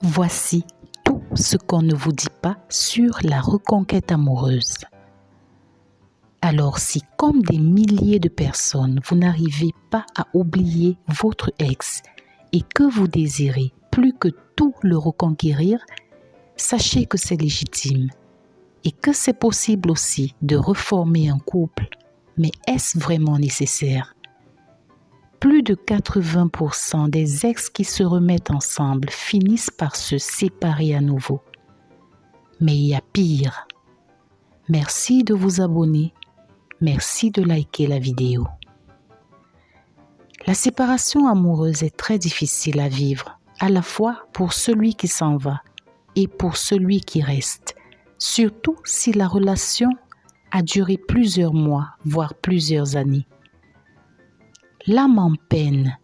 Voici tout ce qu'on ne vous dit pas sur la reconquête amoureuse. Alors si, comme des milliers de personnes, vous n'arrivez pas à oublier votre ex et que vous désirez plus que tout le reconquérir, sachez que c'est légitime et que c'est possible aussi de reformer un couple. Mais est-ce vraiment nécessaire? Plus de 80% des ex qui se remettent ensemble finissent par se séparer à nouveau. Mais il y a pire. Merci de vous abonner. Merci de liker la vidéo. La séparation amoureuse est très difficile à vivre, à la fois pour celui qui s'en va et pour celui qui reste, surtout si la relation a duré plusieurs mois, voire plusieurs années. L'âme en peine,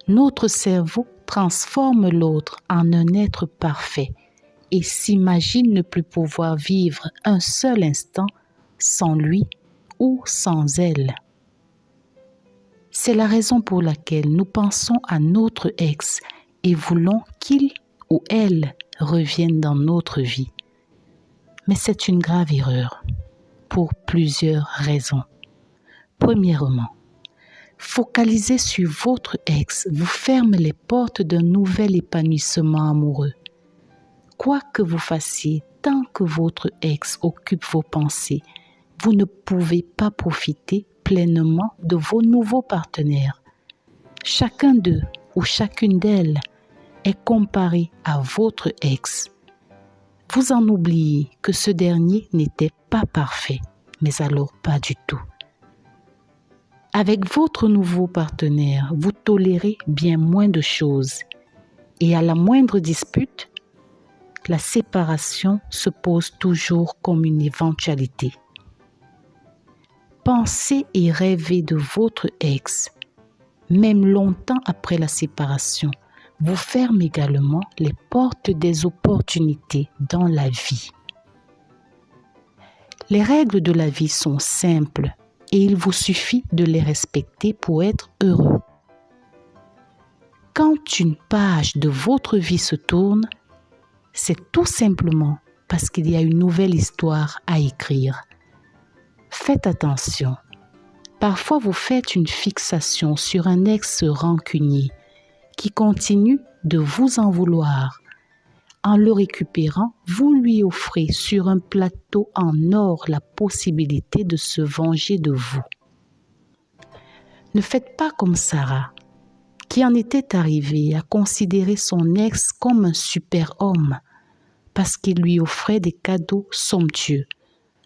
notre cerveau transforme l'autre en un être parfait et s'imagine ne plus pouvoir vivre un seul instant sans lui ou sans elle. C'est la raison pour laquelle nous pensons à notre ex et voulons qu'il ou elle revienne dans notre vie. Mais c'est une grave erreur, pour plusieurs raisons. Premièrement, focaliser sur votre ex vous ferme les portes d'un nouvel épanouissement amoureux. Quoi que vous fassiez, tant que votre ex occupe vos pensées, vous ne pouvez pas profiter pleinement de vos nouveaux partenaires. Chacun d'eux ou chacune d'elles est comparé à votre ex. Vous en oubliez que ce dernier n'était pas parfait, mais alors pas du tout. Avec votre nouveau partenaire, vous tolérez bien moins de choses et à la moindre dispute, la séparation se pose toujours comme une éventualité. Pensez et rêvez de votre ex, même longtemps après la séparation, vous ferme également les portes des opportunités dans la vie. Les règles de la vie sont simples et il vous suffit de les respecter pour être heureux. Quand une page de votre vie se tourne, c'est tout simplement parce qu'il y a une nouvelle histoire à écrire. Faites attention. Parfois, vous faites une fixation sur un ex rancunier qui continue de vous en vouloir. En le récupérant, vous lui offrez sur un plateau en or la possibilité de se venger de vous. Ne faites pas comme Sarah, qui en était arrivée à considérer son ex comme un super-homme parce qu'il lui offrait des cadeaux somptueux,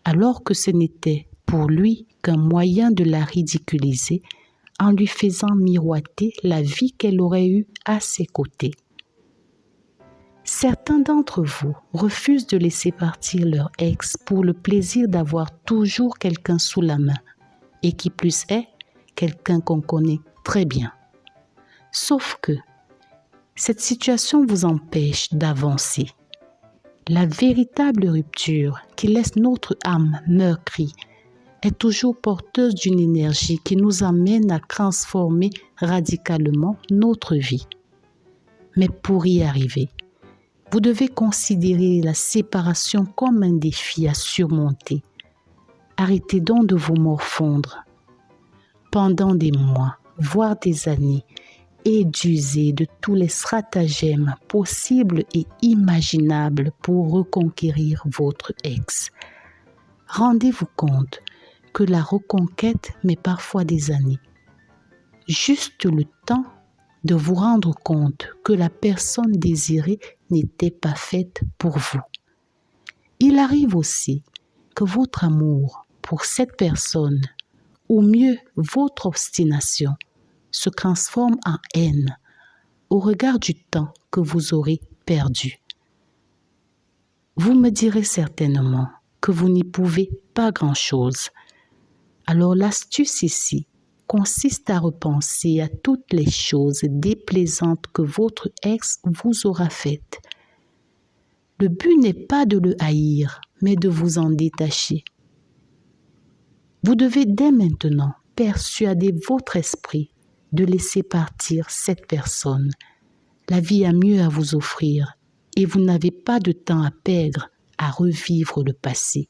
alors que ce n'était pour lui qu'un moyen de la ridiculiser en lui faisant miroiter la vie qu'elle aurait eue à ses côtés. Certains d'entre vous refusent de laisser partir leur ex pour le plaisir d'avoir toujours quelqu'un sous la main et qui plus est, quelqu'un qu'on connaît très bien. Sauf que cette situation vous empêche d'avancer. La véritable rupture qui laisse notre âme meurtrie est toujours porteuse d'une énergie qui nous amène à transformer radicalement notre vie. Mais pour y arriver, vous devez considérer la séparation comme un défi à surmonter. Arrêtez donc de vous morfondre. Pendant des mois, voire des années, et d'user de tous les stratagèmes possibles et imaginables pour reconquérir votre ex. Rendez-vous compte que la reconquête met parfois des années. Juste le temps de vous rendre compte que la personne désirée n'était pas faite pour vous. Il arrive aussi que votre amour pour cette personne, ou mieux votre obstination, se transforme en haine au regard du temps que vous aurez perdu. Vous me direz certainement que vous n'y pouvez pas grand-chose. Alors l'astuce ici consiste à repenser à toutes les choses déplaisantes que votre ex vous aura faites. Le but n'est pas de le haïr, mais de vous en détacher. Vous devez dès maintenant persuader votre esprit de laisser partir cette personne. La vie a mieux à vous offrir et vous n'avez pas de temps à perdre à revivre le passé.